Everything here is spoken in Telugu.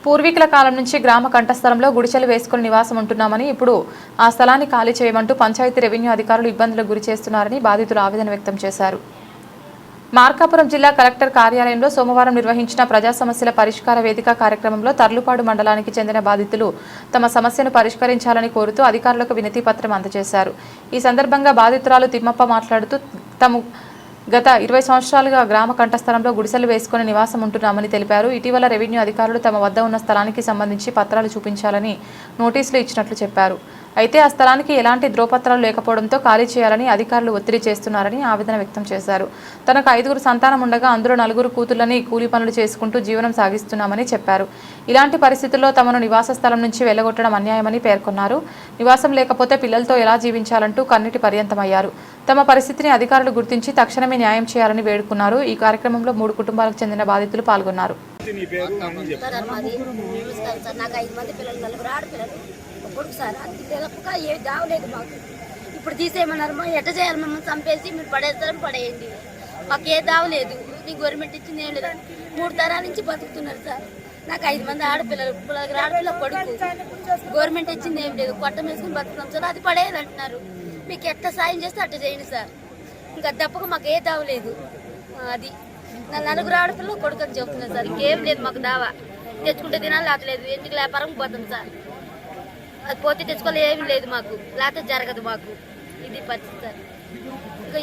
పూర్వీకుల కాలం నుంచి గ్రామ కంఠస్థలంలో గుడిసెలు వేసుకుని నివాసం ఉంటున్నామని ఇప్పుడు ఆ స్థలాన్ని ఖాళీ చేయమంటూ పంచాయతీ రెవెన్యూ అధికారులు ఇబ్బందులకు గురి చేస్తున్నారని బాధితులు ఆవేదన వ్యక్తం చేశారు. మార్కాపురం జిల్లా కలెక్టర్ కార్యాలయంలో సోమవారం నిర్వహించిన ప్రజా సమస్యల పరిష్కార వేదిక కార్యక్రమంలో తర్లుపాడు మండలానికి చెందిన బాధితులు తమ సమస్యను పరిష్కరించాలని కోరుతూ అధికారులకు వినతి పత్రం అందజేశారు. ఈ సందర్భంగా బాధితురాలు తిమ్మప్ప మాట్లాడుతూ తాము గత 20 సంవత్సరాలుగా గ్రామ కంఠస్థలంలో గుడిసెలు వేసుకుని నివాసం ఉంటున్నామని తెలిపారు. ఇటీవల రెవెన్యూ అధికారులు తమ వద్ద ఉన్న స్థలానికి సంబంధించి పత్రాలు చూపించాలని నోటీసులు ఇచ్చినట్లు చెప్పారు. అయితే ఆ స్థలానికి ఎలాంటి ధ్రువపత్రాలు లేకపోవడంతో ఖాళీ చేయాలని అధికారులు ఒత్తిడి చేస్తున్నారని ఆవేదన వ్యక్తం చేశారు. తనకు 5 సంతానం ఉండగా అందులో 4 కూతుళ్లని కూలీ పనులు చేసుకుంటూ జీవనం సాగిస్తున్నామని చెప్పారు. ఇలాంటి పరిస్థితుల్లో తమను నివాస స్థలం నుంచి వెళ్లగొట్టడం అన్యాయమని పేర్కొన్నారు. నివాసం లేకపోతే పిల్లలతో ఎలా జీవించాలంటూ కన్నీటి పర్యంతమయ్యారు. తమ పరిస్థితిని అధికారులు గుర్తించి తక్షణమే న్యాయం చేయాలని వేడుకున్నారు. ఈ కార్యక్రమంలో 3 కుటుంబాలకు చెందిన బాధితులు పాల్గొన్నారు. ఇప్పుడు తీసేయమన్నారు. ఎట్ట చేయాలి? మమ్మల్ని చంపేసి మీరు పడేస్తారని పడేయండి. మాకు ఏ దావలేదు. మీ గవర్నమెంట్ ఇచ్చింది ఏం లేదు. 3 తరాల నుంచి బతుకుతున్నారు సార్. నాకు 5 మంది ఆడపిల్లలు, ఆడపిల్ల కొడుకు. గవర్నమెంట్ ఇచ్చింది ఏం లేదు. కొట్టం వేసుకుని బతుకుతాం సార్. అది పడేది అంటున్నారు. మీకు ఎట్లా సాయం చేస్తే అట్లా చేయండి సార్. ఇంకా తప్పక మాకు ఏ దావలేదు. అది నా 4 ఆడపిల్లలు కొడుకు అని చెప్తున్నారు సార్. ఇంకేం లేదు మాకు దావా. తెచ్చుకుంటే తినాలి, లేకలేదు. ఎందుకు వ్యాపారం పోతాం సార్. అది పోతే తెచ్చుకోవాలి, ఏమి లేదు మాకు. లేకపోతే జరగదు మాకు. ఇది పరిస్థితి సార్. ఇంకా